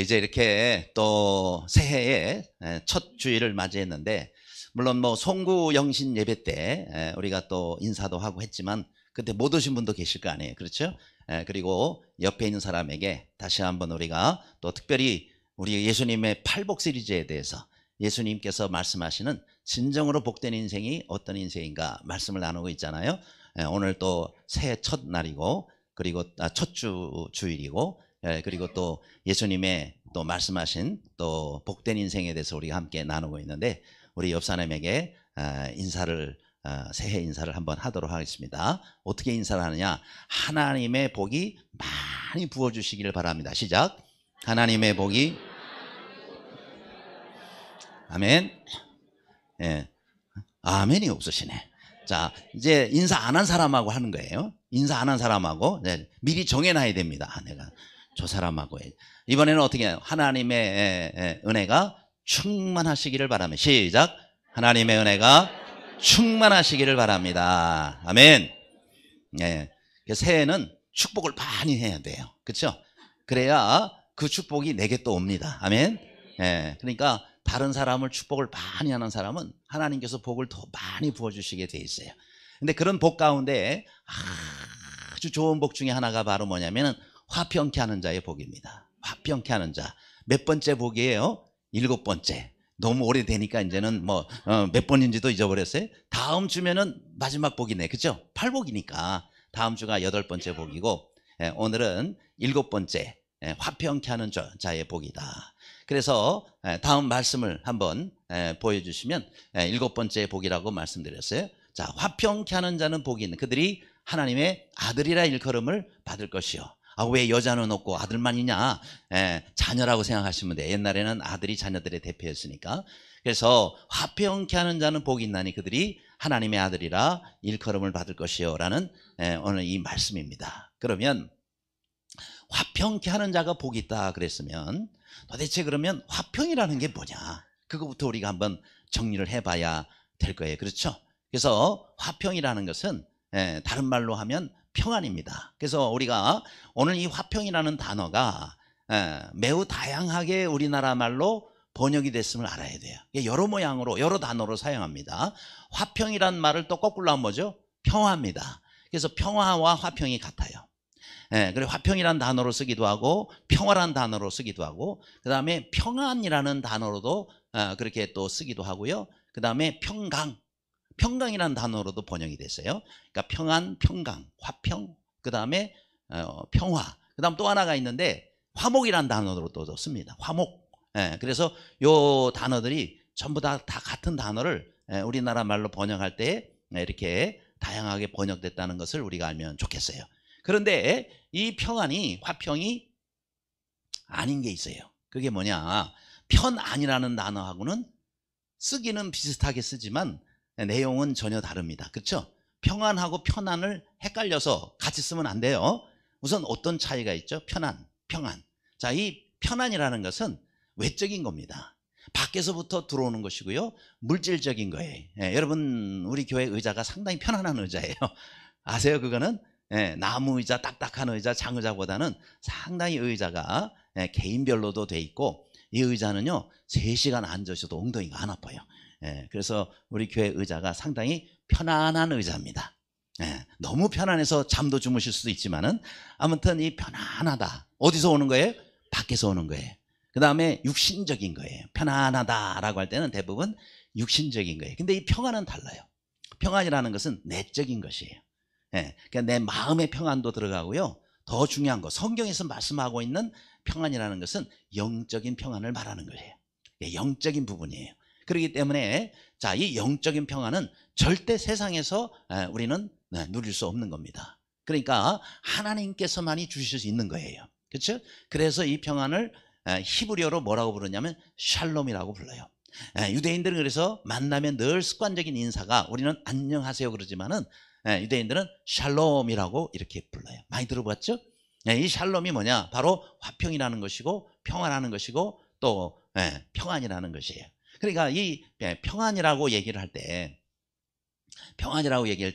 이제 이렇게 또 새해의 첫 주일을 맞이했는데, 물론 뭐 송구 영신 예배 때 우리가 또 인사도 하고 했지만 그때 못 오신 분도 계실 거 아니에요. 그렇죠? 그리고 옆에 있는 사람에게 다시 한번 우리가 또 특별히 우리 예수님의 팔복 시리즈에 대해서 예수님께서 말씀하시는 진정으로 복된 인생이 어떤 인생인가 말씀을 나누고 있잖아요. 오늘 또 새해 첫 날이고, 그리고 첫 주일이고, 그리고 또 예수님의 또 말씀하신 또 복된 인생에 대해서 우리가 함께 나누고 있는데, 우리 옆 사람에게 새해 인사를 한번 하도록 하겠습니다. 어떻게 인사를 하느냐? 하나님의 복이 많이 부어주시기를 바랍니다. 시작. 하나님의 복이. 아멘. 예. 아멘이 없으시네. 자, 이제 인사 안 한 사람하고 하는 거예요. 인사 안 한 사람하고 미리 정해놔야 됩니다. 내가 저 사람하고 이번에는 어떻게 해요? 하나님의 은혜가 충만하시기를 바랍니다. 시작. 하나님의 은혜가 충만하시기를 바랍니다. 아멘. 네. 새해는 축복을 많이 해야 돼요. 그렇죠? 그래야 그 축복이 내게 또 옵니다. 아멘. 네. 그러니까 다른 사람을 축복을 많이 하는 사람은 하나님께서 복을 더 많이 부어주시게 돼 있어요. 근데 그런 복 가운데 아주 좋은 복 중에 하나가 바로 뭐냐면 화평케 하는 자의 복입니다. 화평케 하는 자. 몇 번째 복이에요? 7번째. 너무 오래되니까 이제는 몇 번인지도 잊어버렸어요. 다음 주면은 마지막 복이네. 그죠? 8복이니까 다음 주가 8번째 복이고, 오늘은 7번째 화평케 하는 자의 복이다. 그래서 다음 말씀을 한번 보여주시면 7번째 복이라고 말씀드렸어요. 자, 화평케 하는 자는 복이 있는 그들이 하나님의 아들이라 일컬음을 받을 것이요. 왜 여자는 없고 아들만 있냐? 자녀라고 생각하시면 돼요. 옛날에는 아들이 자녀들의 대표였으니까. 그래서 화평케 하는 자는 복이 있나니 그들이 하나님의 아들이라 일컬음을 받을 것이요 라는 오늘 이 말씀입니다. 그러면 화평케 하는 자가 복이 있다 그랬으면 도대체 그러면 화평이라는 게 뭐냐? 그거부터 우리가 한번 정리를 해봐야 될 거예요. 그렇죠? 그래서 화평이라는 것은 다른 말로 하면 평안입니다. 그래서 우리가 오늘 이 화평이라는 단어가 매우 다양하게 우리나라 말로 번역이 됐음을 알아야 돼요. 여러 모양으로 여러 단어로 사용합니다. 화평이란 말을 또 거꾸로 하면 뭐죠? 평화입니다. 그래서 평화와 화평이 같아요. 그리고 화평이란 단어로 쓰기도 하고 평화란 단어로 쓰기도 하고, 그 다음에 평안이라는 단어로도 그렇게 또 쓰기도 하고요. 그 다음에 평강이라는 단어로도 번역이 됐어요. 그러니까 평안, 평강, 화평, 그 다음에 평화. 그 다음 또 하나가 있는데 화목이라는 단어로도 씁니다. 화목. 그래서 요 단어들이 전부 다 같은 단어를 우리나라 말로 번역할 때 이렇게 다양하게 번역됐다는 것을 우리가 알면 좋겠어요. 그런데 이 평안이 화평이 아닌 게 있어요. 그게 뭐냐? 편안이라는 단어하고는 쓰기는 비슷하게 쓰지만 내용은 전혀 다릅니다. 그렇죠? 평안하고 편안을 헷갈려서 같이 쓰면 안 돼요. 우선 어떤 차이가 있죠? 평안. 자, 이 편안이라는 것은 외적인 겁니다. 밖에서부터 들어오는 것이고요. 물질적인 거예요. 여러분, 우리 교회 의자가 상당히 편안한 의자예요. 아세요? 그거는 나무 의자, 딱딱한 의자, 장의자보다는 상당히 의자가 개인별로도 돼 있고, 이 의자는요 3시간 앉으셔도 엉덩이가 안 아파요. 그래서 우리 교회 의자가 상당히 편안한 의자입니다. 너무 편안해서 잠도 주무실 수도 있지만은 아무튼 이 편안하다 어디서 오는 거예요? 밖에서 오는 거예요. 그 다음에 육신적인 거예요. 편안하다라고 할 때는 대부분 육신적인 거예요. 근데 이 평안은 달라요. 평안이라는 것은 내적인 것이에요. 그러니까 내 마음의 평안도 들어가고요. 더 중요한 거, 성경에서 말씀하고 있는 평안이라는 것은 영적인 평안을 말하는 거예요. 영적인 부분이에요. 그렇기 때문에 자, 이 영적인 평안은 절대 세상에서 우리는 누릴 수 없는 겁니다. 그러니까 하나님께서만이 주실 수 있는 거예요. 그렇죠? 그래서 이 평안을 히브리어로 뭐라고 부르냐면 샬롬이라고 불러요. 유대인들은 그래서 만나면 늘 습관적인 인사가, 우리는 안녕하세요 그러지만은 유대인들은 샬롬이라고 이렇게 불러요. 많이 들어봤죠? 이 샬롬이 뭐냐? 바로 화평이라는 것이고 평안하는 것이고 또 평안이라는 것이에요. 그러니까 이 평안이라고 얘기를 할 때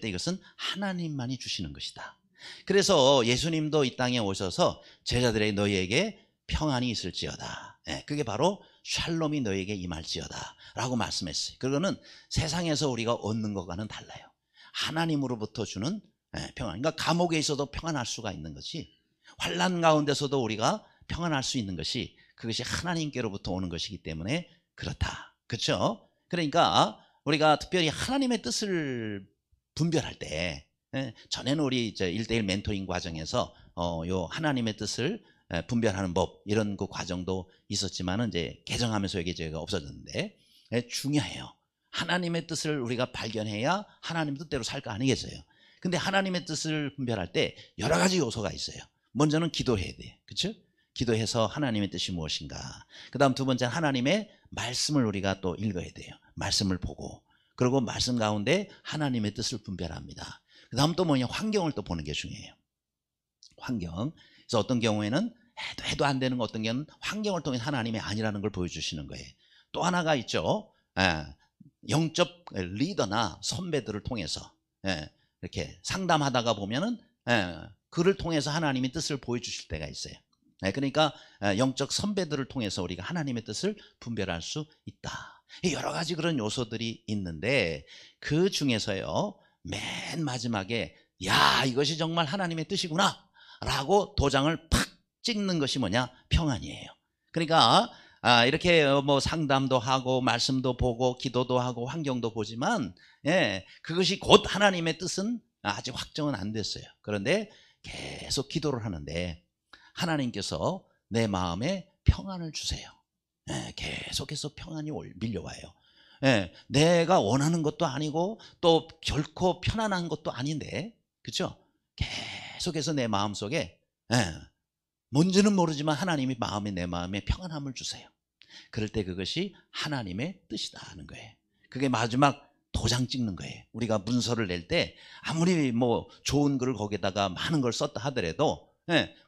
이것은 하나님만이 주시는 것이다. 그래서 예수님도 이 땅에 오셔서 제자들에게 너희에게 평안이 있을지어다. 그게 바로 샬롬이 너에게 임할지어다 라고 말씀했어요. 그거는 세상에서 우리가 얻는 것과는 달라요. 하나님으로부터 주는 평안. 그러니까 감옥에 있어도 평안할 수가 있는 것이, 환난 가운데서도 우리가 평안할 수 있는 것이, 그것이 하나님께로부터 오는 것이기 때문에 그렇다. 그렇죠? 그러니까 우리가 특별히 하나님의 뜻을 분별할 때, 전에는 우리 1:1 멘토링 과정에서 요 하나님의 뜻을 분별하는 법, 이런 그 과정도 있었지만은 이제 개정하면서 이게 제가 없어졌는데, 중요해요. 하나님의 뜻을 우리가 발견해야 하나님 뜻대로 살 거 아니겠어요? 근데 하나님의 뜻을 분별할 때 여러 가지 요소가 있어요. 먼저는 기도해야 돼요. 그렇죠? 기도해서 하나님의 뜻이 무엇인가. 그 다음 두 번째는 하나님의 말씀을 우리가 또 읽어야 돼요. 말씀을 보고, 그리고 말씀 가운데 하나님의 뜻을 분별합니다. 그 다음 또 뭐냐, 환경을 또 보는 게 중요해요. 환경. 그래서 어떤 경우에는 해도 안 되는 거, 어떤 경우는 환경을 통해 하나님이 아니라는 걸 보여주시는 거예요. 또 하나가 있죠. 영적 리더나 선배들을 통해서 이렇게 상담하다가 보면은 그를 통해서 하나님의 뜻을 보여주실 때가 있어요. 그러니까 영적 선배들을 통해서 우리가 하나님의 뜻을 분별할 수 있다. 여러 가지 그런 요소들이 있는데, 그 중에서요 맨 마지막에 야, 이것이 정말 하나님의 뜻이구나 라고 도장을 팍 찍는 것이 뭐냐, 평안이에요. 그러니까 이렇게 뭐 상담도 하고 말씀도 보고 기도도 하고 환경도 보지만 그것이 곧 하나님의 뜻은 아직 확정은 안 됐어요. 그런데 계속 기도를 하는데 하나님께서 내 마음에 평안을 주세요. 계속해서 평안이 밀려와요. 내가 원하는 것도 아니고 또 결코 편안한 것도 아닌데, 그렇죠? 계속해서 내 마음속에 뭔지는 모르지만 하나님이 내 마음에 평안함을 주세요. 그럴 때 그것이 하나님의 뜻이다 하는 거예요. 그게 마지막 도장 찍는 거예요. 우리가 문서를 낼 때 아무리 뭐 좋은 글을 거기다가 많은 걸 썼다 하더라도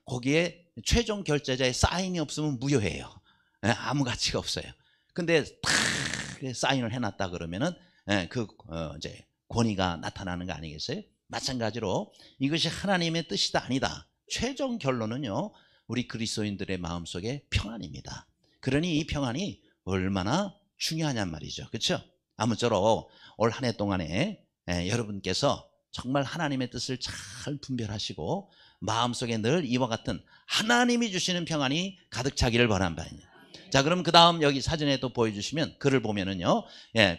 거기에 최종 결제자의 사인이 없으면 무효해요. 아무 가치가 없어요. 근데 탁 사인을 해놨다 그러면은 이제 권위가 나타나는 거 아니겠어요? 마찬가지로 이것이 하나님의 뜻이다 아니다, 최종 결론은요 우리 그리스도인들의 마음속에 평안입니다. 그러니 이 평안이 얼마나 중요하냔 말이죠. 그렇죠? 아무쪼록 올 한 해 동안에 여러분께서 정말 하나님의 뜻을 잘 분별하시고 마음속에 늘 이와 같은 하나님이 주시는 평안이 가득 차기를 바란 바입니다. 자, 그럼 그 다음 여기 사진에 또 보여주시면, 글을 보면은요,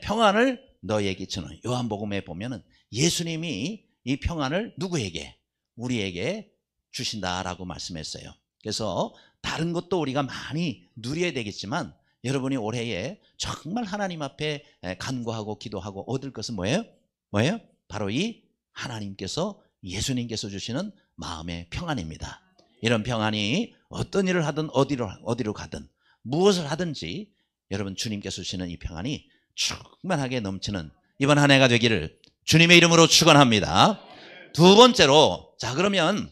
평안을 너희에게 주는, 요한복음에 보면은 예수님이 이 평안을 누구에게? 우리에게 주신다라고 말씀했어요. 그래서 다른 것도 우리가 많이 누려야 되겠지만 여러분이 올해에 정말 하나님 앞에 간구하고 기도하고 얻을 것은 뭐예요? 뭐예요? 바로 이 하나님께서, 예수님께서 주시는 마음의 평안입니다. 이런 평안이 어떤 일을 하든 어디로 가든 무엇을 하든지 여러분 주님께서 주시는 이 평안이 충만하게 넘치는 이번 한 해가 되기를 주님의 이름으로 축원합니다. 두 번째로, 자 그러면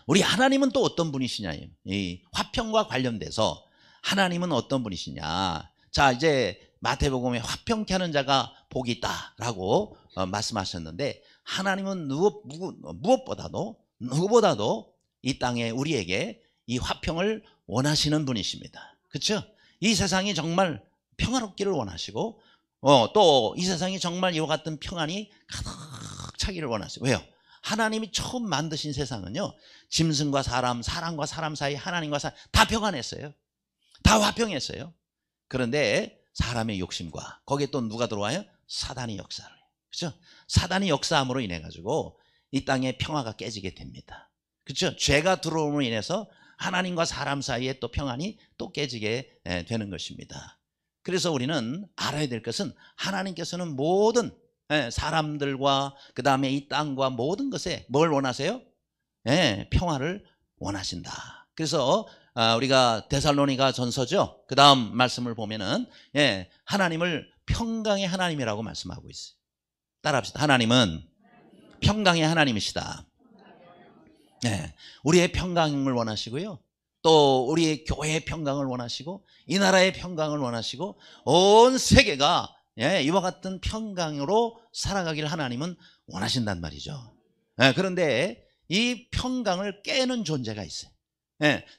우리 하나님은 또 어떤 분이시냐, 이 화평과 관련돼서 하나님은 어떤 분이시냐. 자, 이제 마태복음에 화평케 하는 자가 복이 있다라고 말씀하셨는데, 하나님은 누구보다도 이 땅에 우리에게 이 화평을 원하시는 분이십니다. 그렇죠? 이 세상이 정말 평화롭기를 원하시고 또 이 세상이 정말 이와 같은 평안이 가득 차기를 원하시고. 왜요? 하나님이 처음 만드신 세상은요, 짐승과 사람과 사람 사이, 하나님과 사람 다 평안했어요. 다 화평했어요. 그런데 사람의 욕심과 거기에 또 누가 들어와요? 사단이 역사를 해요. 그렇죠? 사단이 역사함으로 인해 가지고 이 땅의 평화가 깨지게 됩니다. 그렇죠? 죄가 들어옴으로 인해서 하나님과 사람 사이에 또 평안이 또 깨지게 되는 것입니다. 그래서 우리는 알아야 될 것은 하나님께서는 모든 사람들과 그 다음에 이 땅과 모든 것에 뭘 원하세요? 평화를 원하신다. 그래서 우리가 데살로니가 전서죠, 그 다음 말씀을 보면은 하나님을 평강의 하나님이라고 말씀하고 있어요. 따라합시다. 하나님은 평강의 하나님이시다. 우리의 평강을 원하시고요, 또 우리의 교회의 평강을 원하시고 이 나라의 평강을 원하시고 온 세계가 이와 같은 평강으로 살아가길 하나님은 원하신단 말이죠. 그런데 이 평강을 깨는 존재가 있어요.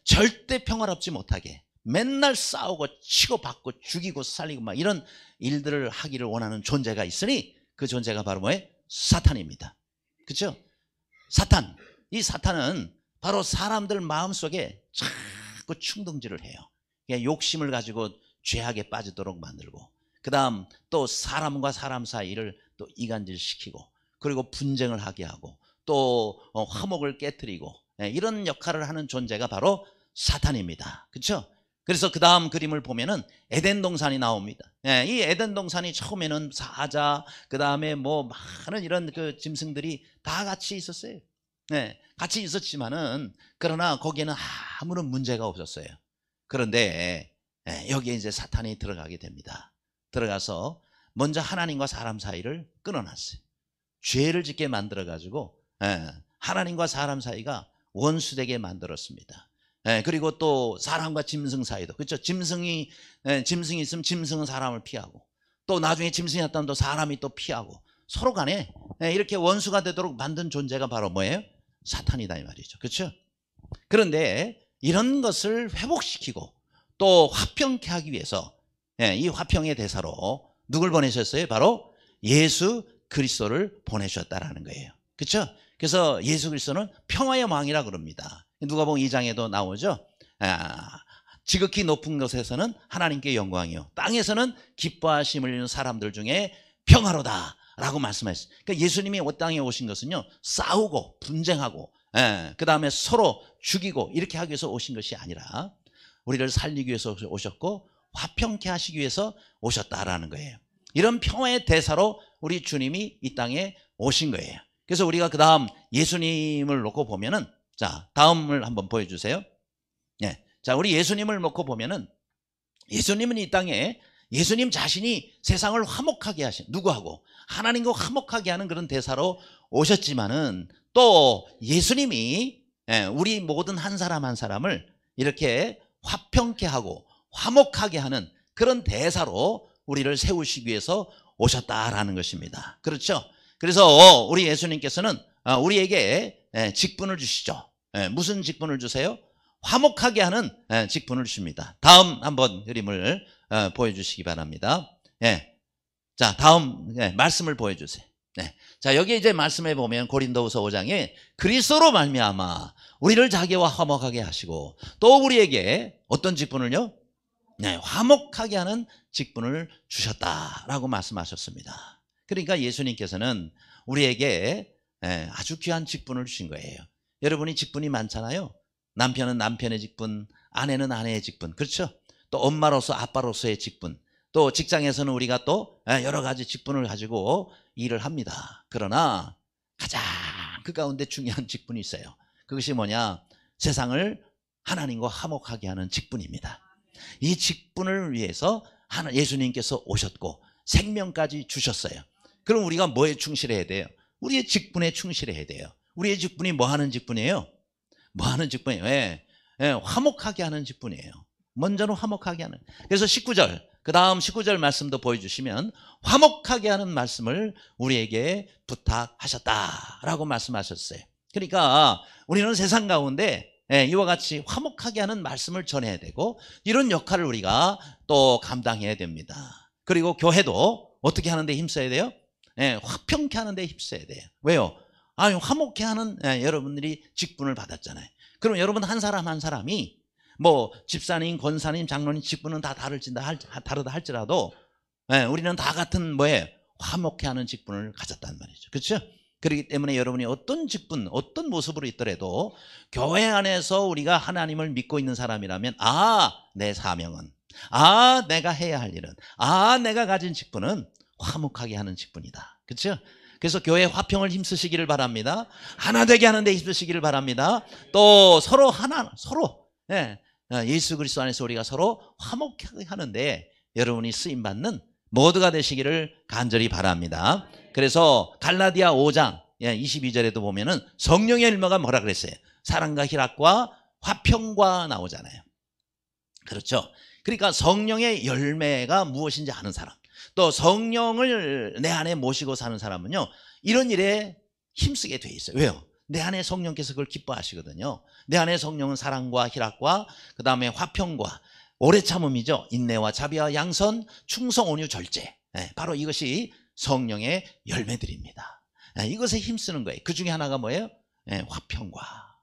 절대 평화롭지 못하게 맨날 싸우고 치고받고 죽이고 살리고 막 이런 일들을 하기를 원하는 존재가 있으니 그 존재가 바로 뭐예요? 사탄입니다. 그렇죠? 사탄. 이 사탄은 바로 사람들 마음속에 자꾸 충동질을 해요. 욕심을 가지고 죄악에 빠지도록 만들고, 그 다음 또 사람과 사람 사이를 또 이간질시키고, 그리고 분쟁을 하게 하고, 또 화목을 깨뜨리고, 이런 역할을 하는 존재가 바로 사탄입니다. 그렇죠? 그래서 그 다음 그림을 보면은 에덴 동산이 나옵니다. 이 에덴 동산이 처음에는 사자, 그 다음에 뭐 많은 이런 그 짐승들이 다 같이 있었어요. 같이 있었지만은 그러나 거기에는 아무런 문제가 없었어요. 그런데 여기에 이제 사탄이 들어가게 됩니다. 들어가서 먼저 하나님과 사람 사이를 끊어놨어요. 죄를 짓게 만들어가지고 하나님과 사람 사이가 원수되게 만들었습니다. 그리고 또 사람과 짐승 사이도, 그렇죠? 짐승이 있으면 짐승은 사람을 피하고, 또 나중에 짐승이 나타나면 또 사람이 또 피하고, 서로 간에 이렇게 원수가 되도록 만든 존재가 바로 뭐예요? 사탄이다 이 말이죠. 그렇죠? 그런데 이런 것을 회복시키고 또 화평케 하기 위해서 이 화평의 대사로 누굴 보내셨어요? 바로 예수 그리스도를 보내셨다라는 거예요. 그렇죠? 그래서 예수 그리스도는 평화의 왕이라 그럽니다. 누가복음 2장에도 나오죠. 지극히 높은 곳에서는 하나님께 영광이요, 땅에서는 기뻐하심을 입는 사람들 중에 평화로다 라고 말씀하셨어요. 그러니까 예수님이 이 땅에 오신 것은요, 싸우고 분쟁하고 그 다음에 서로 죽이고 이렇게 하기 위해서 오신 것이 아니라 우리를 살리기 위해서 오셨고 화평케 하시기 위해서 오셨다라는 거예요. 이런 평화의 대사로 우리 주님이 이 땅에 오신 거예요. 그래서 우리가 그 다음 예수님을 놓고 보면은, 자, 다음을 한번 보여주세요. 자, 우리 예수님을 놓고 보면은, 예수님은 이 땅에 예수님 자신이 세상을 화목하게 하신, 누구하고? 하나님과 화목하게 하는 그런 대사로 오셨지만은, 또 예수님이 우리 모든 한 사람 한 사람을 이렇게 화평케 하고 화목하게 하는 그런 대사로 우리를 세우시기 위해서 오셨다라는 것입니다. 그렇죠? 그래서 우리 예수님께서는 우리에게 직분을 주시죠. 무슨 직분을 주세요? 화목하게 하는 직분을 주십니다. 다음 한번 그림을 보여주시기 바랍니다. 자, 다음 말씀을 보여주세요. 자, 여기 이제 말씀해 보면 고린도후서 5장에 그리스도로 말미암아 우리를 자기와 화목하게 하시고 또 우리에게 어떤 직분을요? 화목하게 하는 직분을 주셨다라고 말씀하셨습니다. 그러니까 예수님께서는 우리에게 아주 귀한 직분을 주신 거예요. 여러분이 직분이 많잖아요. 남편은 남편의 직분, 아내는 아내의 직분, 그렇죠? 또 엄마로서 아빠로서의 직분, 또 직장에서는 우리가 또 여러 가지 직분을 가지고 일을 합니다. 그러나 가장 그 가운데 중요한 직분이 있어요. 그것이 뭐냐? 세상을 하나님과 화목하게 하는 직분입니다. 이 직분을 위해서 예수님께서 오셨고 생명까지 주셨어요. 그럼 우리가 뭐에 충실해야 돼요? 우리의 직분에 충실해야 돼요. 우리의 직분이 뭐 하는 직분이에요? 뭐 하는 직분이에요? 화목하게 하는 직분이에요. 먼저는 화목하게 하는. 그래서 19절, 그 다음 19절 말씀도 보여주시면 화목하게 하는 말씀을 우리에게 부탁하셨다라고 말씀하셨어요. 그러니까 우리는 세상 가운데 이와 같이 화목하게 하는 말씀을 전해야 되고 이런 역할을 우리가 또 감당해야 됩니다. 그리고 교회도 어떻게 하는 데 힘써야 돼요? 화평케 하는 데 힘써야 돼요. 왜요? 화목케 하는 여러분들이 직분을 받았잖아요. 그럼 여러분 한 사람 한 사람이 뭐 집사님, 권사님, 장로님 직분은 다 다르다 할지라도 우리는 다 같은 뭐예요? 화목케 하는 직분을 가졌단 말이죠. 그렇죠? 그렇기 때문에 여러분이 어떤 직분, 어떤 모습으로 있더라도 교회 안에서 우리가 하나님을 믿고 있는 사람이라면 내 사명은, 내가 해야 할 일은, 내가 가진 직분은 화목하게 하는 직분이다. 그렇죠? 그래서 교회 화평을 힘쓰시기를 바랍니다. 하나 되게 하는 데 힘쓰시기를 바랍니다. 또 서로 예수 그리스도 안에서 우리가 서로 화목하게 하는데 여러분이 쓰임받는 모두가 되시기를 간절히 바랍니다. 그래서 갈라디아 5장 22절에도 보면은 성령의 열매가 뭐라 그랬어요? 사랑과 희락과 화평과 나오잖아요. 그렇죠? 그러니까 성령의 열매가 무엇인지 아는 사람, 또 성령을 내 안에 모시고 사는 사람은요 이런 일에 힘쓰게 돼 있어요. 왜요? 내 안에 성령께서 그걸 기뻐하시거든요. 내 안에 성령은 사랑과 희락과 그 다음에 화평과 오래 참음이죠. 인내와 자비와 양선, 충성, 온유, 절제. 바로 이것이 성령의 열매들입니다. 이것에 힘쓰는 거예요. 그 중에 하나가 뭐예요? 화평과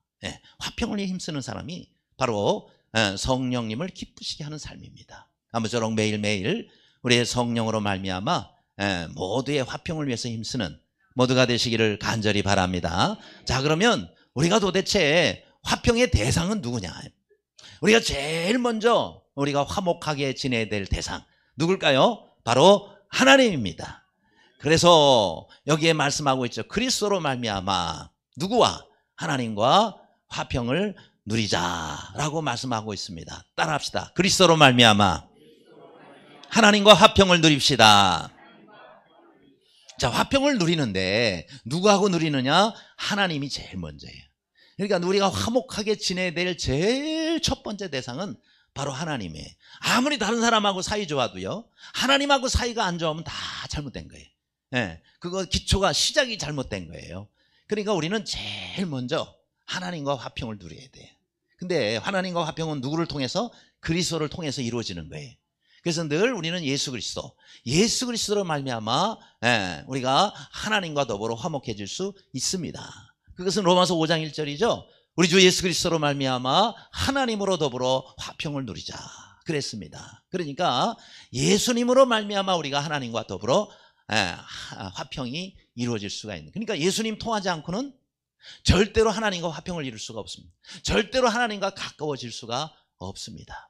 화평을 힘쓰는 사람이 바로 성령님을 기쁘시게 하는 삶입니다. 아무쪼록 매일매일 우리의 성령으로 말미암아 모두의 화평을 위해서 힘쓰는 모두가 되시기를 간절히 바랍니다. 자, 그러면 우리가 도대체 화평의 대상은 누구냐? 우리가 제일 먼저 우리가 화목하게 지내야 될 대상 누굴까요? 바로 하나님입니다. 그래서 여기에 말씀하고 있죠. 그리스도로 말미암아 누구와? 하나님과 화평을 누리자라고 말씀하고 있습니다. 따라합시다. 그리스도로 말미암아 하나님과 화평을 누립시다. 자, 화평을 누리는데 누구하고 누리느냐? 하나님이 제일 먼저예요. 그러니까 우리가 화목하게 지내야 될 제일 첫 번째 대상은 바로 하나님이에요. 아무리 다른 사람하고 사이 좋아도요, 하나님하고 사이가 안 좋으면 다 잘못된 거예요. 그거 기초가 시작이 잘못된 거예요. 그러니까 우리는 제일 먼저 하나님과 화평을 누려야 돼요. 근데 하나님과 화평은 누구를 통해서? 그리스도를 통해서 이루어지는 거예요. 그래서 늘 우리는 예수 그리스도로 말미암아 우리가 하나님과 더불어 화목해질 수 있습니다. 그것은 로마서 5장 1절이죠. 우리 주 예수 그리스도로 말미암아 하나님으로 더불어 화평을 누리자 그랬습니다. 그러니까 예수님으로 말미암아 우리가 하나님과 더불어 화평이 이루어질 수가 있는. 그러니까 예수님 통하지 않고는 절대로 하나님과 화평을 이룰 수가 없습니다. 절대로 하나님과 가까워질 수가 없습니다.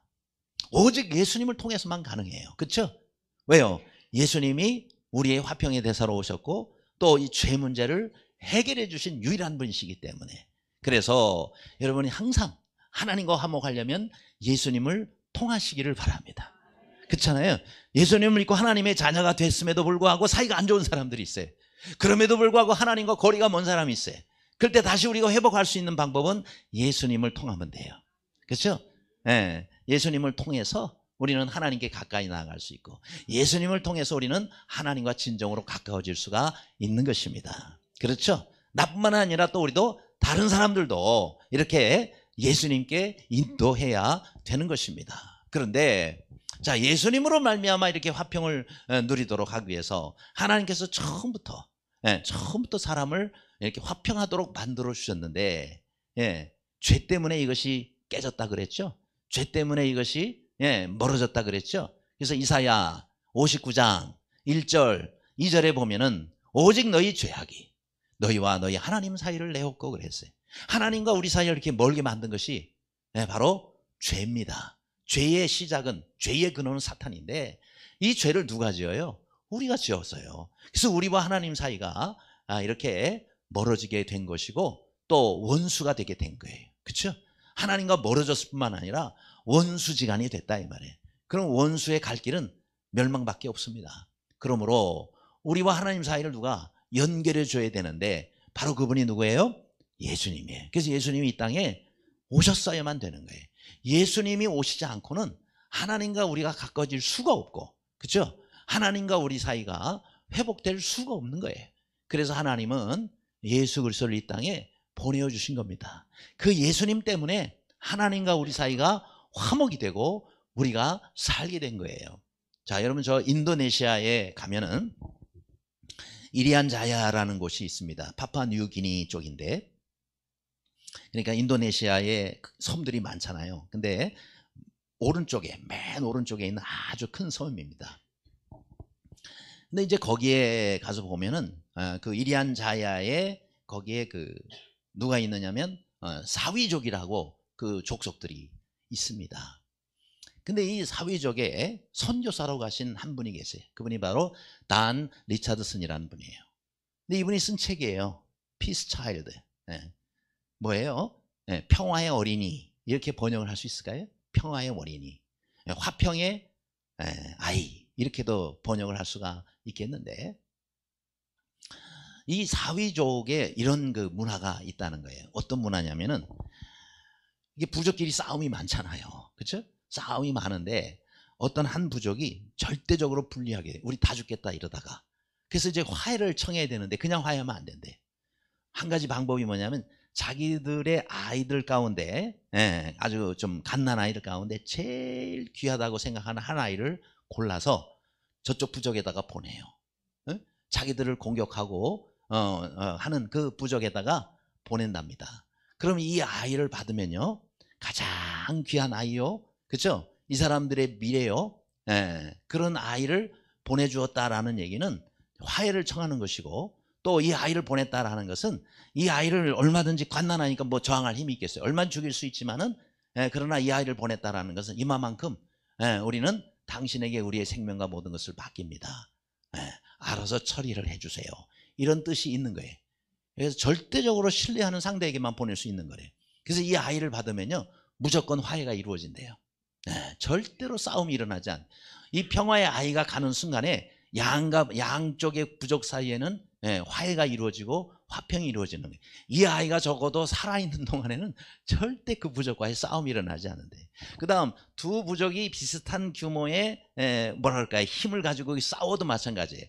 오직 예수님을 통해서만 가능해요. 그렇죠? 왜요? 예수님이 우리의 화평의 대사로 오셨고 또 이 죄 문제를 해결해 주신 유일한 분이시기 때문에, 그래서 여러분이 항상 하나님과 화목하려면 예수님을 통하시기를 바랍니다. 그렇잖아요. 예수님을 믿고 하나님의 자녀가 됐음에도 불구하고 사이가 안 좋은 사람들이 있어요. 그럼에도 불구하고 하나님과 거리가 먼 사람이 있어요. 그럴 때 다시 우리가 회복할 수 있는 방법은 예수님을 통하면 돼요. 그렇죠? 예수님을 통해서 우리는 하나님께 가까이 나아갈 수 있고, 예수님을 통해서 우리는 하나님과 진정으로 가까워질 수가 있는 것입니다. 그렇죠? 나뿐만 아니라 또 우리도 다른 사람들도 이렇게 예수님께 인도해야 되는 것입니다. 그런데 자, 예수님으로 말미암아 이렇게 화평을 누리도록 하기 위해서 하나님께서 처음부터 사람을 이렇게 화평하도록 만들어 주셨는데, 죄 때문에 이것이 깨졌다 그랬죠. 죄 때문에 이것이 멀어졌다 그랬죠. 그래서 이사야 59장 1절 2절에 보면은 오직 너희 죄악이 너희와 너희 하나님 사이를 내었고 그랬어요. 하나님과 우리 사이를 이렇게 멀게 만든 것이 바로 죄입니다. 죄의 시작은, 죄의 근원은 사탄인데 이 죄를 누가 지어요? 우리가 지었어요. 그래서 우리와 하나님 사이가 이렇게 멀어지게 된 것이고 또 원수가 되게 된 거예요. 그렇죠? 하나님과 멀어졌을 뿐만 아니라 원수지간이 됐다 이 말이에요. 그럼 원수의 갈 길은 멸망밖에 없습니다. 그러므로 우리와 하나님 사이를 누가 연결해 줘야 되는데 바로 그분이 누구예요? 예수님이에요. 그래서 예수님이 이 땅에 오셨어야만 되는 거예요. 예수님이 오시지 않고는 하나님과 우리가 가까워질 수가 없고, 그렇죠? 하나님과 우리 사이가 회복될 수가 없는 거예요. 그래서 하나님은 예수 그리스도를 이 땅에 보내주신 겁니다. 그 예수님 때문에 하나님과 우리 사이가 화목이 되고 우리가 살게 된 거예요. 자, 여러분, 저 인도네시아에 가면은 이리안 자야라는 곳이 있습니다. 파푸아뉴기니 쪽인데, 그러니까 인도네시아에 섬들이 많잖아요. 근데 오른쪽에, 맨 오른쪽에 있는 아주 큰 섬입니다. 근데 이제 거기에 가서 보면은 그 이리안 자야에 거기에 그 누가 있느냐면 사위족이라고 그 족속들이 있습니다. 근데 이 사위족에 선교사로 가신 한 분이 계세요. 그분이 바로 단 리차드슨이라는 분이에요. 근데 이분이 쓴 책이에요. Peace Child. 뭐예요? 평화의 어린이, 이렇게 번역을 할 수 있을까요? 평화의 어린이, 화평의 아이, 이렇게도 번역을 할 수가 있겠는데, 이 사위족에 이런 그 문화가 있다는 거예요. 어떤 문화냐면은 이게 부족끼리 싸움이 많잖아요. 그렇죠? 싸움이 많은데 어떤 한 부족이 절대적으로 불리하게 우리 다 죽겠다 이러다가, 그래서 이제 화해를 청해야 되는데 그냥 화해하면 안 된대. 한 가지 방법이 뭐냐면 자기들의 아이들 가운데 아주 좀 갓난 아이들 가운데 제일 귀하다고 생각하는 한 아이를 골라서 저쪽 부족에다가 보내요. 자기들을 공격하고 하는 그 부족에다가 보낸답니다. 그럼 이 아이를 받으면요, 가장 귀한 아이요, 그렇죠? 이 사람들의 미래요. 그런 아이를 보내주었다라는 얘기는 화해를 청하는 것이고, 또 이 아이를 보냈다라는 것은 이 아이를 얼마든지 갓난아니까 뭐 저항할 힘이 있겠어요. 얼마나 죽일 수 있지만은 그러나 이 아이를 보냈다라는 것은 이마만큼 우리는 당신에게 우리의 생명과 모든 것을 맡깁니다. 알아서 처리를 해주세요. 이런 뜻이 있는 거예요. 그래서 절대적으로 신뢰하는 상대에게만 보낼 수 있는 거래요. 그래서 이 아이를 받으면요, 무조건 화해가 이루어진대요. 절대로 싸움이 일어나지 않아요. 이 평화의 아이가 가는 순간에 양쪽의 부족 사이에는 화해가 이루어지고 화평이 이루어지는 거예요. 이 아이가 적어도 살아있는 동안에는 절대 그 부족과의 싸움이 일어나지 않는데, 그 다음 두 부족이 비슷한 규모의 뭐랄까요, 힘을 가지고 싸워도 마찬가지예요.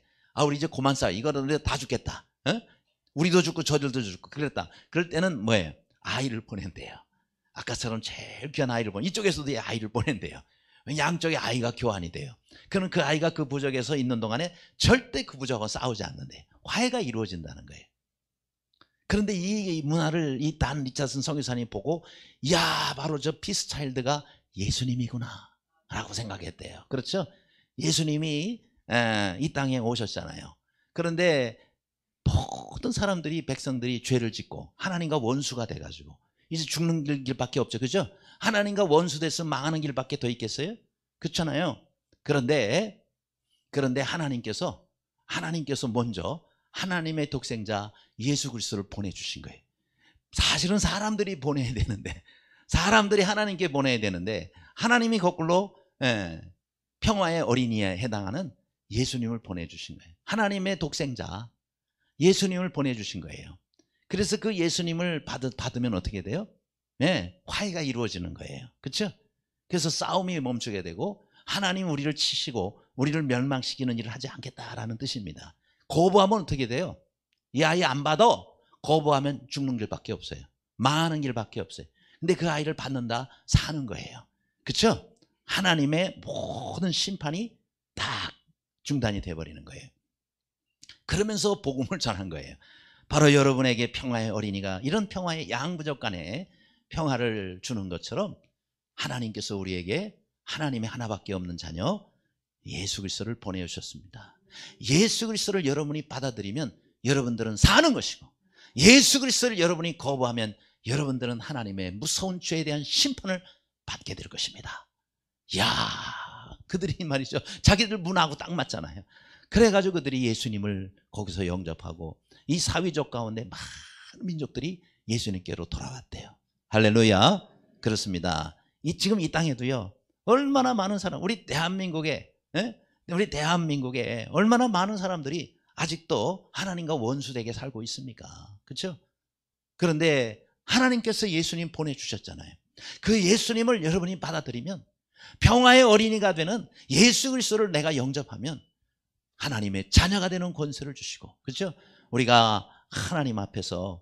우리 이제 그만 싸워, 이거는 다 죽겠다, 우리도 죽고 저들도 죽고 그랬다. 그럴 때는 뭐예요? 아이를 보낸대요. 아까처럼 제일 귀한 아이를 이쪽에서도 아이를 보낸대요. 양쪽에 아이가 교환이 돼요. 그럼 그 아이가 그 부족에서 있는 동안에 절대 그 부족하고 싸우지 않는데 화해가 이루어진다는 거예요. 그런데 이 문화를 이 단 리차슨 선교사님이 보고, 이야, 바로 저 피스 차일드가 예수님이구나 라고 생각했대요. 그렇죠? 예수님이 이 땅에 오셨잖아요. 그런데 모든 사람들이, 백성들이 죄를 짓고 하나님과 원수가 돼가지고 이제 죽는 길밖에 없죠. 그죠? 하나님과 원수 돼서 망하는 길밖에 더 있겠어요? 그렇잖아요. 그런데 하나님께서 먼저 하나님의 독생자 예수 그리스도를 보내주신 거예요. 사실은 사람들이 보내야 되는데, 사람들이 하나님께 보내야 되는데, 하나님이 거꾸로 평화의 어린이에 해당하는 예수님을 보내주신 거예요. 하나님의 독생자 예수님을 보내주신 거예요. 그래서 그 예수님을 받으면 어떻게 돼요? 화해가 이루어지는 거예요. 그렇죠? 그래서 싸움이 멈추게 되고, 하나님 우리를 치시고 우리를 멸망시키는 일을 하지 않겠다라는 뜻입니다. 거부하면 어떻게 돼요? 이 아이 안 받아, 거부하면 죽는 길밖에 없어요. 망하는 길밖에 없어요. 근데 그 아이를 받는다, 사는 거예요. 그렇죠? 하나님의 모든 심판이 다 중단이 돼버리는 거예요. 그러면서 복음을 전한 거예요. 바로 여러분에게 평화의 어린이가, 이런 평화의 양부족 간에 평화를 주는 것처럼 하나님께서 우리에게 하나님의 하나밖에 없는 자녀 예수 그리스도를 보내주셨습니다. 예수 그리스도를 여러분이 받아들이면 여러분들은 사는 것이고, 예수 그리스도를 여러분이 거부하면 여러분들은 하나님의 무서운 죄에 대한 심판을 받게 될 것입니다. 이야, 그들이 말이죠, 자기들 문화하고 딱 맞잖아요. 그래가지고 그들이 예수님을 거기서 영접하고 이 사위족 가운데 많은 민족들이 예수님께로 돌아왔대요. 할렐루야. 그렇습니다. 지금 이 땅에도요, 얼마나 많은 사람, 우리 대한민국에 얼마나 많은 사람들이 아직도 하나님과 원수되게 살고 있습니까? 그렇죠? 그런데 하나님께서 예수님 보내주셨잖아요. 그 예수님을 여러분이 받아들이면, 평화의 어린이가 되는 예수 그리스도를 내가 영접하면 하나님의 자녀가 되는 권세를 주시고, 그렇죠? 우리가 하나님 앞에서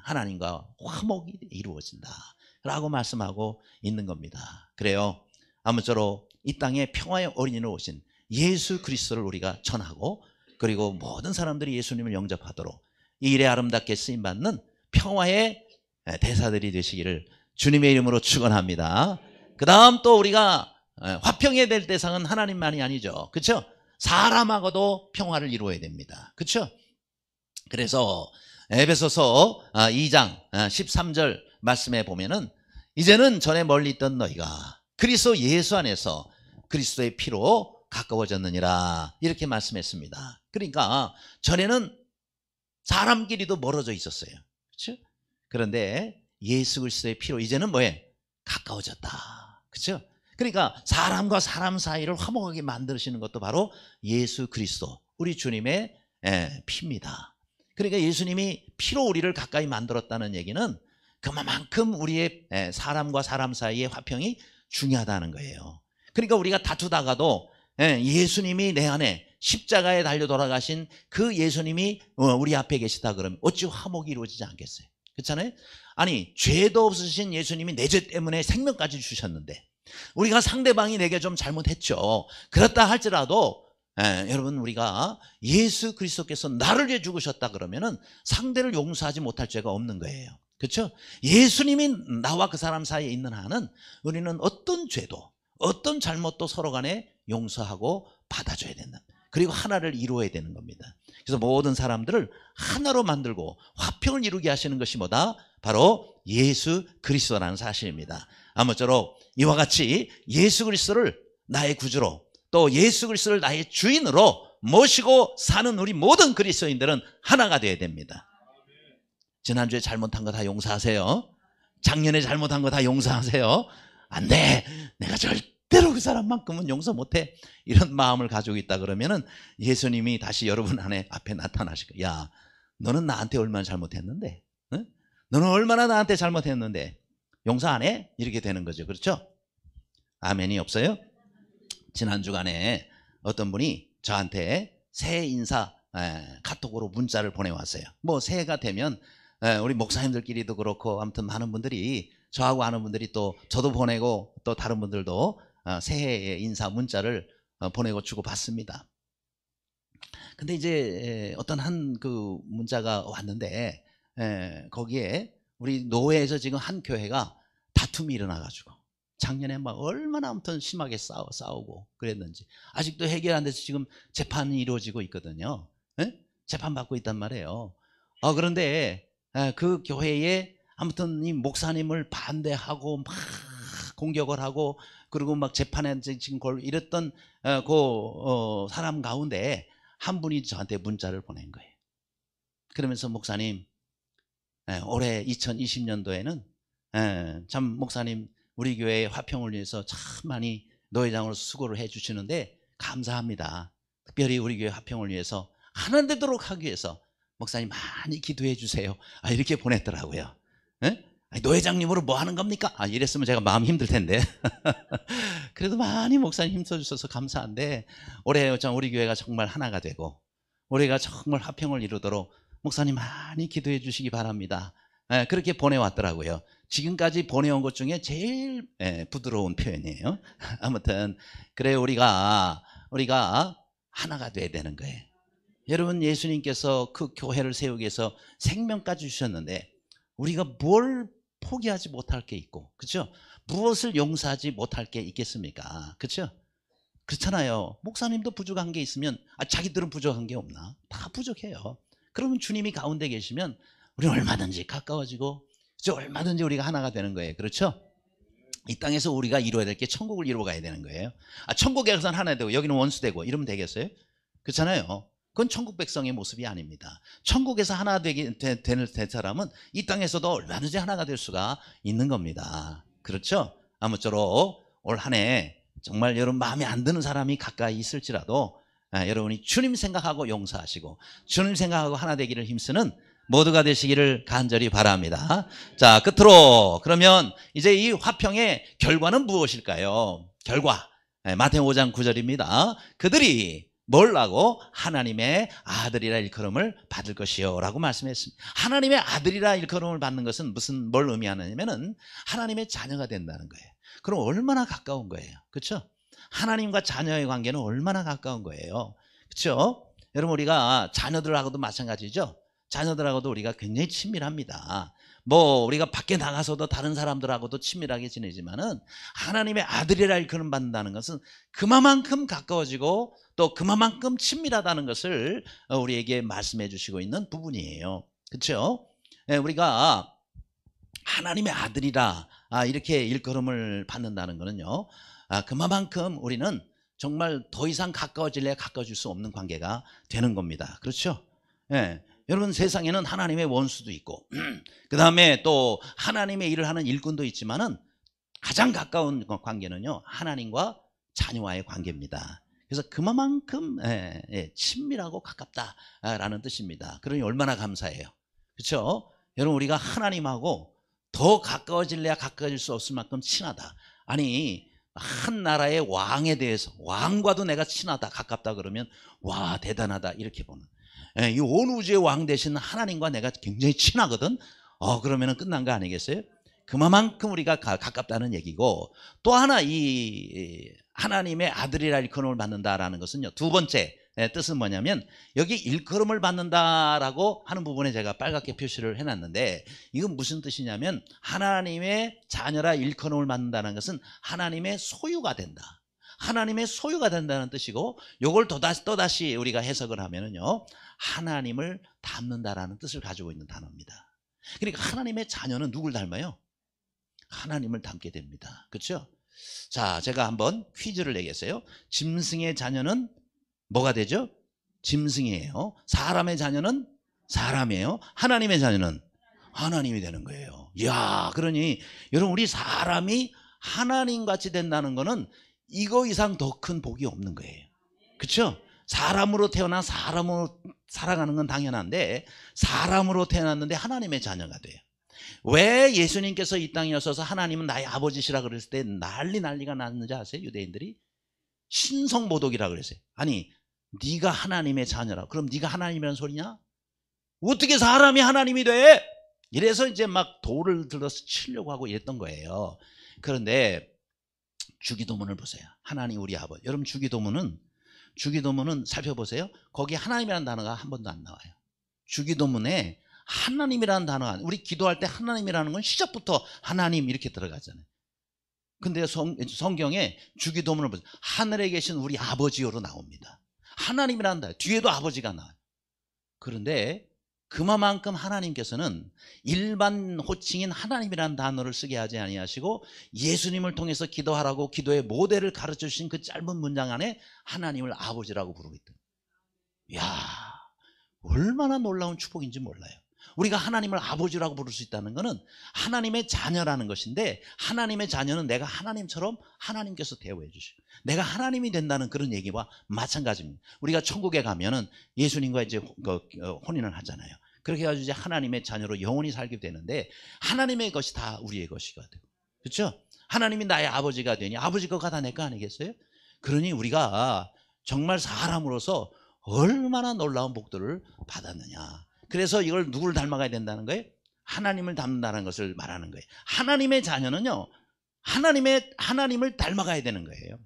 하나님과 화목이 이루어진다 라고 말씀하고 있는 겁니다. 그래요, 아무쪼록 이 땅에 평화의 어린이로 오신 예수 그리스도를 우리가 전하고, 그리고 모든 사람들이 예수님을 영접하도록 이 일에 아름답게 쓰임받는 평화의 대사들이 되시기를 주님의 이름으로 축원합니다. 그 다음 또 우리가 화평해야 될 대상은 하나님만이 아니죠. 그렇죠? 사람하고도 평화를 이루어야 됩니다. 그렇죠? 그래서 에베소서 2장 13절 말씀에 보면은, 이제는 전에 멀리 있던 너희가 그리스도 예수 안에서 그리스도의 피로 가까워졌느니라, 이렇게 말씀했습니다. 그러니까 전에는 사람끼리도 멀어져 있었어요. 그렇죠? 그런데 예수 그리스도의 피로 이제는 뭐예요? 가까워졌다. 그렇죠? 그러니까 사람과 사람 사이를 화목하게 만드시는 것도 바로 예수 그리스도, 우리 주님의 피입니다. 그러니까 예수님이 피로 우리를 가까이 만들었다는 얘기는 그만큼 우리의 사람과 사람 사이의 화평이 중요하다는 거예요. 그러니까 우리가 다투다가도 예수님이 내 안에 십자가에 달려 돌아가신 그 예수님이 우리 앞에 계시다 그러면 어찌 화목이 이루어지지 않겠어요? 그렇잖아요? 아니, 죄도 없으신 예수님이 내 죄 때문에 생명까지 주셨는데 우리가 상대방이 내게 좀 잘못했죠. 그렇다 할지라도 여러분, 우리가 예수 그리스도께서 나를 위해 죽으셨다 그러면은 상대를 용서하지 못할 죄가 없는 거예요. 그렇죠? 예수님이 나와 그 사람 사이에 있는 한은 우리는 어떤 죄도 어떤 잘못도 서로 간에 용서하고 받아줘야 된다. 그리고 하나를 이루어야 되는 겁니다. 그래서 모든 사람들을 하나로 만들고 화평을 이루게 하시는 것이 뭐다? 바로 예수 그리스도라는 사실입니다. 아무쪼록 이와 같이 예수 그리스도를 나의 구주로 또 예수 그리스도를 나의 주인으로 모시고 사는 우리 모든 그리스도인들은 하나가 되어야 됩니다. 지난주에 잘못한 거 다 용서하세요. 작년에 잘못한 거 다 용서하세요. 안 돼. 내가 절대로 그 사람만큼은 용서 못해. 이런 마음을 가지고 있다 그러면은 예수님이 다시 여러분 안에 앞에 나타나실 거예요. 야, 너는 나한테 얼마나 잘못했는데? 응? 너는 얼마나 나한테 잘못했는데 용서 안 해? 이렇게 되는 거죠. 그렇죠? 아멘이 없어요? 지난 주간에 어떤 분이 저한테 새해 인사 카톡으로 문자를 보내왔어요. 뭐 새해가 되면 우리 목사님들끼리도 그렇고 아무튼 많은 분들이, 저하고 아는 분들이 또 저도 보내고 또 다른 분들도 새해 인사 문자를 보내고 주고 받습니다. 근데 이제 어떤 한 그 문자가 왔는데 거기에 우리 노회에서 지금 한 교회가 다툼이 일어나가지고 작년에 막 얼마나 아무튼 심하게 싸우고 그랬는지 아직도 해결 안 돼서 지금 재판이 이루어지고 있거든요. 재판 받고 있단 말이에요. 그런데 그 교회에 아무튼 이 목사님을 반대하고 막 공격을 하고 그리고 막 재판에 지금 이랬던 그 사람 가운데 한 분이 저한테 문자를 보낸 거예요. 그러면서 목사님, 올해 2020년도에는 참 목사님 우리 교회의 화평을 위해서 참 많이 노회장으로서 수고를 해주시는데 감사합니다. 특별히 우리 교회 화평을 위해서 하나 되도록 하기 위해서 목사님 많이 기도해 주세요. 이렇게 보냈더라고요. 노회장님으로 뭐 하는 겁니까? 이랬으면 제가 마음 힘들 텐데. 그래도 많이 목사님 힘써주셔서 감사한데 올해 우리 교회가 정말 하나가 되고 우리가 정말 화평을 이루도록 목사님 많이 기도해 주시기 바랍니다. 그렇게 보내왔더라고요. 지금까지 보내온 것 중에 제일 부드러운 표현이에요. 아무튼 그래 우리가 하나가 돼야 되는 거예요. 여러분, 예수님께서 그 교회를 세우기 위해서 생명까지 주셨는데 우리가 뭘 포기하지 못할 게 있고, 그렇죠? 무엇을 용서하지 못할 게 있겠습니까? 그렇죠? 그렇잖아요. 목사님도 부족한 게 있으면 자기들은 부족한 게 없나? 다 부족해요. 그러면 주님이 가운데 계시면 우리는 얼마든지 가까워지고 얼마든지 우리가 하나가 되는 거예요. 그렇죠? 이 땅에서 우리가 이루어야 될 게 천국을 이루어 가야 되는 거예요. 천국에서는 하나 되고 여기는 원수되고 이러면 되겠어요? 그렇잖아요. 그건 천국 백성의 모습이 아닙니다. 천국에서 하나 되는 사람은 이 땅에서도 얼마든지 하나가 될 수가 있는 겁니다. 그렇죠? 아무쪼록 올 한 해 정말 여러분 마음에 안 드는 사람이 가까이 있을지라도 여러분이 주님 생각하고 용서하시고 주님 생각하고 하나 되기를 힘쓰는 모두가 되시기를 간절히 바랍니다. 자, 끝으로 그러면 이제 이 화평의 결과는 무엇일까요? 결과 마태복음 5장 9절입니다. 그들이 뭘 하고 하나님의 아들이라 일컬음을 받을 것이요 라고 말씀했습니다. 하나님의 아들이라 일컬음을 받는 것은 뭘 의미하느냐면은 하나님의 자녀가 된다는 거예요. 그럼 얼마나 가까운 거예요. 그렇죠? 하나님과 자녀의 관계는 얼마나 가까운 거예요. 그렇죠? 여러분, 우리가 자녀들하고도 마찬가지죠. 자녀들하고도 우리가 굉장히 친밀합니다. 뭐 우리가 밖에 나가서도 다른 사람들하고도 친밀하게 지내지만은 하나님의 아들이라 일컬음 받는다는 것은 그만큼 가까워지고 또 그만큼 친밀하다는 것을 우리에게 말씀해 주시고 있는 부분이에요. 그렇죠? 우리가 하나님의 아들이라 이렇게 일컬음을 받는다는 것은요, 그만큼 우리는 정말 더 이상 가까워질래 가까워질 수 없는 관계가 되는 겁니다. 그렇죠? 여러분, 세상에는 하나님의 원수도 있고 그 다음에 또 하나님의 일을 하는 일꾼도 있지만은 가장 가까운 관계는요, 하나님과 자녀와의 관계입니다. 그래서 그만큼 친밀하고 가깝다라는 뜻입니다. 그러니 얼마나 감사해요. 그렇죠? 여러분, 우리가 하나님하고 더 가까워질래야 가까워질 수 없을 만큼 친하다. 아니, 한 나라의 왕에 대해서, 왕과도 내가 친하다, 가깝다 그러면 와, 대단하다 이렇게 보는. 이 온 우주의 왕 되신 하나님과 내가 굉장히 친하거든. 그러면 끝난 거 아니겠어요? 그만큼 우리가 가깝다는 얘기고, 또 하나 이 하나님의 아들이라 일컬음을 받는다라는 것은요, 두 번째 뜻은 뭐냐면, 여기 일컬음을 받는다라고 하는 부분에 제가 빨갛게 표시를 해놨는데, 이건 무슨 뜻이냐면 하나님의 자녀라 일컬음을 받는다는 것은 하나님의 소유가 된다, 하나님의 소유가 된다는 뜻이고, 요걸 또다시 우리가 해석을 하면은요, 하나님을 닮는다라는 뜻을 가지고 있는 단어입니다. 그러니까 하나님의 자녀는 누굴 닮아요? 하나님을 닮게 됩니다. 그렇죠? 자, 제가 한번 퀴즈를 내겠어요. 짐승의 자녀는 뭐가 되죠? 짐승이에요. 사람의 자녀는 사람이에요. 하나님의 자녀는 하나님이 되는 거예요. 이야, 그러니 여러분, 우리 사람이 하나님같이 된다는 거는 이거 이상 더 큰 복이 없는 거예요. 그렇죠? 사람으로 태어나 사람으로 살아가는 건 당연한데, 사람으로 태어났는데 하나님의 자녀가 돼요. 왜 예수님께서 이 땅에 오셔서 하나님은 나의 아버지시라 그랬을 때 난리가 났는지 아세요? 유대인들이 신성모독이라 그랬어요. 아니, 네가 하나님의 자녀라, 그럼 네가 하나님이라는 소리냐? 어떻게 사람이 하나님이 돼? 이래서 이제 막 돌을 들어서 치려고 하고 이랬던 거예요. 그런데 주기도문을 보세요. 하나님 우리 아버지. 여러분, 주기도문은 살펴보세요. 거기 하나님이라는 단어가 한 번도 안 나와요. 주기도문에 하나님이라는 단어가, 우리 기도할 때 하나님이라는 건 시작부터 하나님 이렇게 들어가잖아요. 근데 성경에 주기도문을 보세요. 하늘에 계신 우리 아버지요로 나옵니다. 하나님이라는 단어, 뒤에도 아버지가 나와요. 그런데 그만큼 하나님께서는 일반 호칭인 하나님이라는 단어를 쓰게 하지 아니하시고, 예수님을 통해서 기도하라고 기도의 모델을 가르쳐 주신 그 짧은 문장 안에 하나님을 아버지라고 부르고 있다. 이야, 얼마나 놀라운 축복인지 몰라요. 우리가 하나님을 아버지라고 부를 수 있다는 것은 하나님의 자녀라는 것인데, 하나님의 자녀는 내가 하나님처럼 하나님께서 대우해 주시고 내가 하나님이 된다는 그런 얘기와 마찬가지입니다. 우리가 천국에 가면은 예수님과 이제 혼인을 하잖아요. 그렇게 해가지고 이제 하나님의 자녀로 영원히 살게 되는데, 하나님의 것이 다 우리의 것이가 되고, 그렇죠? 하나님이 나의 아버지가 되니 아버지 거가 다 내 거 아니겠어요? 그러니 우리가 정말 사람으로서 얼마나 놀라운 복들을 받았느냐. 그래서 이걸 누구를 닮아가야 된다는 거예요? 하나님을 닮는다는 것을 말하는 거예요. 하나님의 자녀는요, 하나님을 닮아가야 되는 거예요.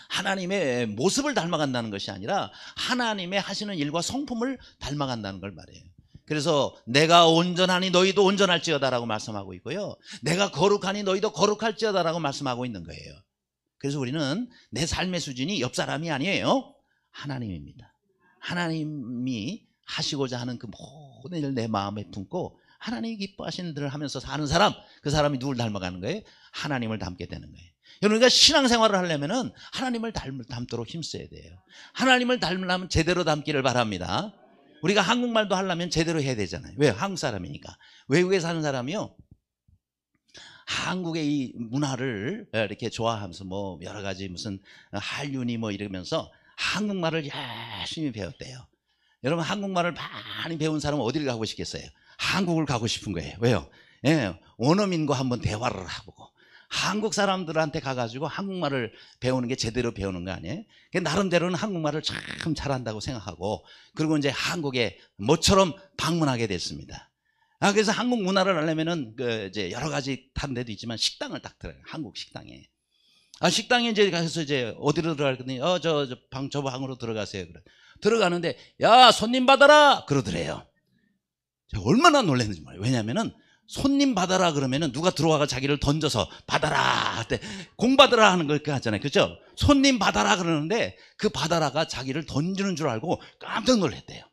하나님의 모습을 닮아간다는 것이 아니라 하나님의 하시는 일과 성품을 닮아간다는 걸 말해요. 그래서 내가 온전하니 너희도 온전할지어다라고 말씀하고 있고요, 내가 거룩하니 너희도 거룩할지어다라고 말씀하고 있는 거예요. 그래서 우리는 내 삶의 수준이 옆 사람이 아니에요, 하나님입니다. 하나님이 하시고자 하는 그 모든 일을 내 마음에 품고 하나님이 기뻐하시는 일을 하면서 사는 사람, 그 사람이 누굴 닮아가는 거예요? 하나님을 닮게 되는 거예요. 여러분, 우리가 신앙생활을 하려면 하나님을 닮도록 힘써야 돼요. 하나님을 닮으려면 제대로 닮기를 바랍니다. 우리가 한국말도 하려면 제대로 해야 되잖아요. 왜? 한국 사람이니까. 외국에 사는 사람이요, 한국의 이 문화를 이렇게 좋아하면서 뭐 여러 가지 무슨 한류니 뭐 이러면서 한국말을 열심히 배웠대요. 여러분, 한국말을 많이 배운 사람은 어디를 가고 싶겠어요? 한국을 가고 싶은 거예요. 왜요? 예, 원어민과 한번 대화를 해보고, 한국 사람들한테 가가지고 한국말을 배우는 게 제대로 배우는 거 아니에요? 나름대로는 한국말을 참 잘한다고 생각하고, 그리고 이제 한국에 모처럼 방문하게 됐습니다. 그래서 한국 문화를 알려면은 이제 여러 가지 다른 데도 있지만 식당을 딱 들어가요. 한국 식당에. 식당에 이제 가서 이제 어디로 들어갈 거니? 저 방으로 들어가세요. 그래. 들어가는데, 야, 손님 받아라! 그러더래요. 제가 얼마나 놀랐는지 몰라요. 왜냐면은 손님 받아라 그러면은 누가 들어와가 자기를 던져서 받아라! 그때 공 받아라 하는 거 이렇게 하잖아요. 그죠? 손님 받아라 그러는데 그 받아라가 자기를 던지는 줄 알고 깜짝 놀랐대요.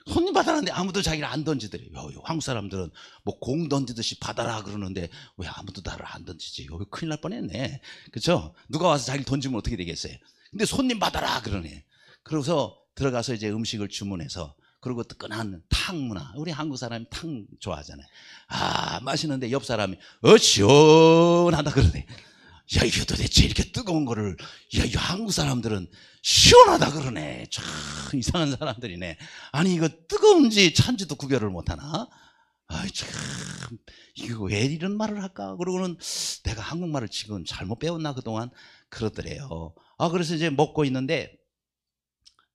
손님 받아라는데 아무도 자기를 안 던지더래요. 한국 사람들은 뭐 공 던지듯이 받아라 그러는데 왜 아무도 나를 안 던지지? 여기 큰일 날 뻔했네. 그렇죠? 누가 와서 자기를 던지면 어떻게 되겠어요? 근데 손님 받아라 그러네. 그래서 들어가서 이제 음식을 주문해서, 그리고 뜨끈한 탕 문화, 우리 한국 사람이 탕 좋아하잖아요. 마시는데 옆 사람이 시원하다 그러네. 야, 이게 도대체 이렇게 뜨거운 거를, 야, 이 한국 사람들은 시원하다 그러네. 참 이상한 사람들이네. 아니, 이거 뜨거운지 찬지도 구별을 못하나? 아이, 참, 이거 왜 이런 말을 할까? 그러고는 내가 한국말을 지금 잘못 배웠나 그동안 그러더래요. 그래서 이제 먹고 있는데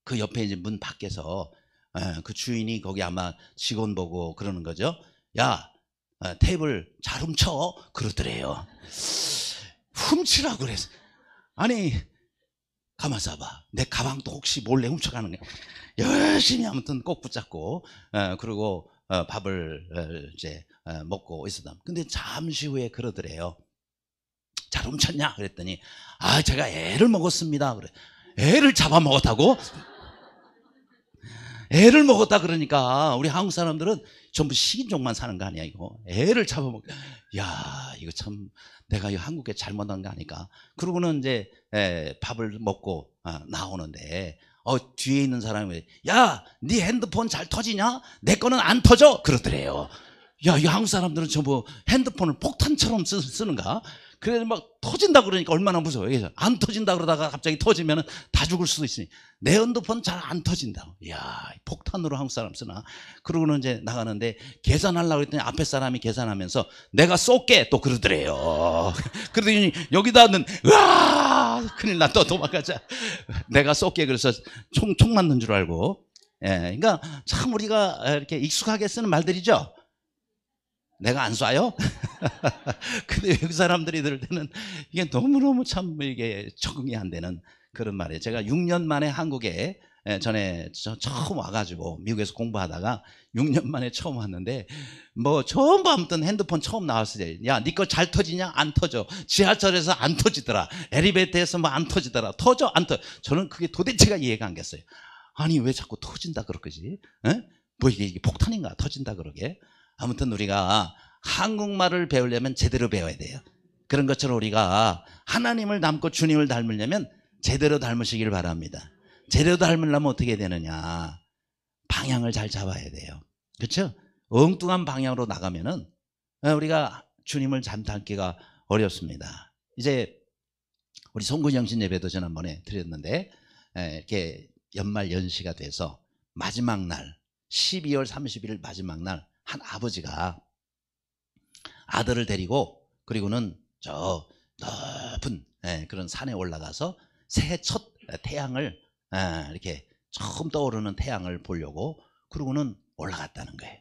그 옆에 이제 문 밖에서 그 주인이 거기 아마 직원 보고 그러는 거죠. 야, 테이블 잘 훔쳐 그러더래요. 훔치라고 그래서 아니 가만 있어봐. 내 가방도 혹시 몰래 훔쳐가는 거야. 열심히 아무튼 꼭 붙잡고 그리고 밥을 이제 먹고 있었다. 근데 잠시 후에 그러더래요. 잘 훔쳤냐? 그랬더니 제가 애를 먹었습니다. 그래. 애를 잡아먹었다고? 애를 먹었다 그러니까 우리 한국 사람들은 전부 식인종만 사는 거 아니야 이거. 애를 잡아먹. 야 이거 참 내가 이 한국에 잘못한 거 아닐까. 그러고는 이제 밥을 먹고 나오는데 뒤에 있는 사람이 야 네 핸드폰 잘 터지냐? 내 거는 안 터져 그러더래요. 야 이 한국 사람들은 전부 핸드폰을 폭탄처럼 쓰는가? 그래서 막 터진다 그러니까 얼마나 무서워요. 안 터진다 그러다가 갑자기 터지면 다 죽을 수도 있으니 내 핸드폰 잘 안 터진다. 이야 폭탄으로 한국 사람 쓰나. 그러고는 이제 나가는데 계산하려고 했더니 앞에 사람이 계산하면서 내가 쏠게 또 그러더래요. 그러더니 여기다는 으아 큰일 났다 도망가자. 내가 쏠게 그래서 총 맞는 줄 알고. 그러니까 참 우리가 이렇게 익숙하게 쓰는 말들이죠. 내가 안 쏴요? 근데 외국 사람들이 들을 때는 이게 너무너무 참 이게 적응이 안 되는 그런 말이에요. 제가 6년 만에 한국에 전에 처음 와가지고 미국에서 공부하다가 6년 만에 처음 왔는데 뭐 처음 아무튼 핸드폰 처음 나왔을 때 야 니 거 잘 터지냐? 안 터져. 지하철에서 안 터지더라. 엘리베이터에서 뭐 안 터지더라. 터져? 안 터져? 저는 그게 도대체가 이해가 안 갔어요. 아니 왜 자꾸 터진다 그러지? 뭐 이게 폭탄인가 터진다 그러게? 아무튼 우리가 한국말을 배우려면 제대로 배워야 돼요. 그런 것처럼 우리가 하나님을 닮고 주님을 닮으려면 제대로 닮으시길 바랍니다. 제대로 닮으려면 어떻게 되느냐? 방향을 잘 잡아야 돼요. 그렇죠? 엉뚱한 방향으로 나가면은 우리가 주님을 잘 닮기가 어렵습니다. 이제 우리 송근영신 예배도 지난번에 드렸는데 이렇게 연말 연시가 돼서 마지막 날 12월 30일 마지막 날 한 아버지가 아들을 데리고 그리고는 저 높은 그런 산에 올라가서 새해 첫 태양을 이렇게 처음 떠오르는 태양을 보려고 그러고는 올라갔다는 거예요.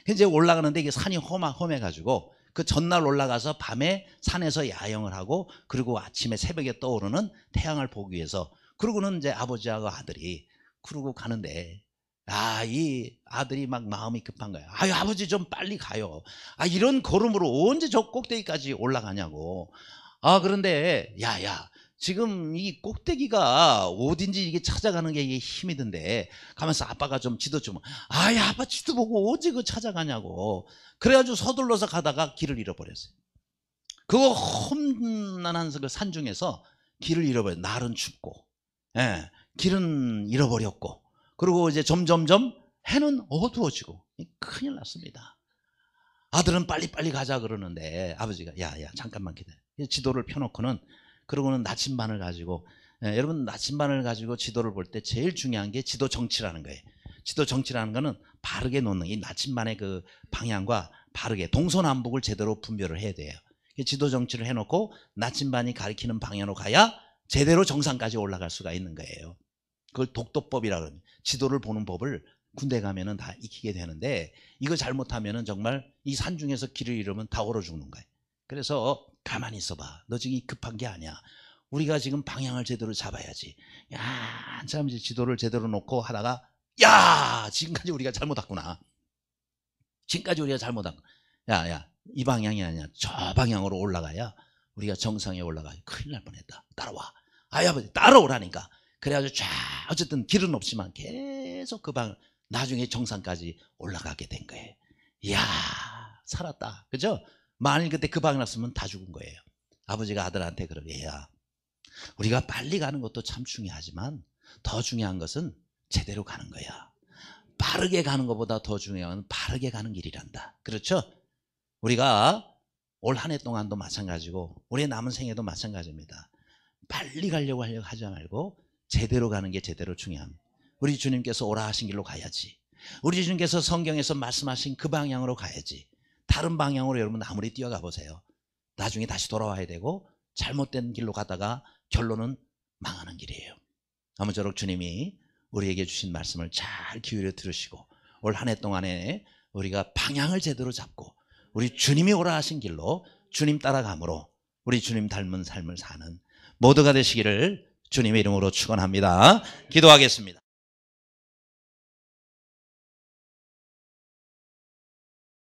이제 올라가는데 이게 산이 험해가지고 그 전날 올라가서 밤에 산에서 야영을 하고 그리고 아침에 새벽에 떠오르는 태양을 보기 위해서 그러고는 이제 아버지하고 아들이 그러고 가는데 이 아들이 막 마음이 급한 거야. 아버지 좀 빨리 가요. 이런 걸음으로 언제 저 꼭대기까지 올라가냐고. 그런데 야야 지금 이 꼭대기가 어딘지 이게 찾아가는 게 이게 힘이 든데 가면서 아빠가 좀 지도 좀 아빠 지도 보고 언제 그 찾아가냐고. 그래가지고 서둘러서 가다가 길을 잃어버렸어요. 그거 험난한 그 산 중에서 길을 잃어버려. 날은 춥고 길은 잃어버렸고 그리고 이제 점점점 해는 어두워지고 큰일 났습니다. 아들은 빨리빨리 가자 그러는데 아버지가 야야 잠깐만 기다려. 지도를 펴놓고는 그러고는 나침반을 가지고 여러분 나침반을 가지고 지도를 볼 때 제일 중요한 게 지도 정치라는 거예요. 지도 정치라는 거는 바르게 놓는 이 나침반의 그 방향과 바르게 동서남북을 제대로 분별을 해야 돼요. 지도 정치를 해놓고 나침반이 가리키는 방향으로 가야 제대로 정상까지 올라갈 수가 있는 거예요. 그걸 독도법이라고 합니다. 지도를 보는 법을 군대 가면은 다 익히게 되는데 이거 잘못하면은 정말 이 산 중에서 길을 잃으면 다 얼어 죽는 거예요. 그래서 가만히 있어봐. 너 지금 급한 게 아니야. 우리가 지금 방향을 제대로 잡아야지. 한참 이제 지도를 제대로 놓고 하다가 지금까지 우리가 잘못했구나. 지금까지 우리가 잘못한 거. 이 방향이 아니야. 저 방향으로 올라가야 우리가 정상에 올라가야 큰일 날 뻔했다. 따라와. 아버지 따라오라니까. 그래가지고 쫙 어쨌든 길은 없지만 계속 그 방 나중에 정상까지 올라가게 된 거예요. 이야 살았다. 그죠? 만일 그때 그 방에 났으면 다 죽은 거예요. 아버지가 아들한테 그러게야. 우리가 빨리 가는 것도 참 중요하지만 더 중요한 것은 제대로 가는 거야. 빠르게 가는 것보다 더 중요한 건 바르게 가는 길이란다. 그렇죠? 우리가 올 한 해 동안도 마찬가지고 우리의 남은 생애도 마찬가지입니다. 빨리 가려고 하지 말고 제대로 가는 게 제대로 중요합니다. 우리 주님께서 오라 하신 길로 가야지. 우리 주님께서 성경에서 말씀하신 그 방향으로 가야지, 다른 방향으로 여러분 아무리 뛰어가 보세요, 나중에 다시 돌아와야 되고 잘못된 길로 가다가 결론은 망하는 길이에요. 아무쪼록 주님이 우리에게 주신 말씀을 잘 기울여 들으시고 올 한 해 동안에 우리가 방향을 제대로 잡고 우리 주님이 오라 하신 길로 주님 따라감으로 우리 주님 닮은 삶을 사는 모두가 되시기를 주님의 이름으로 축원합니다. 기도하겠습니다.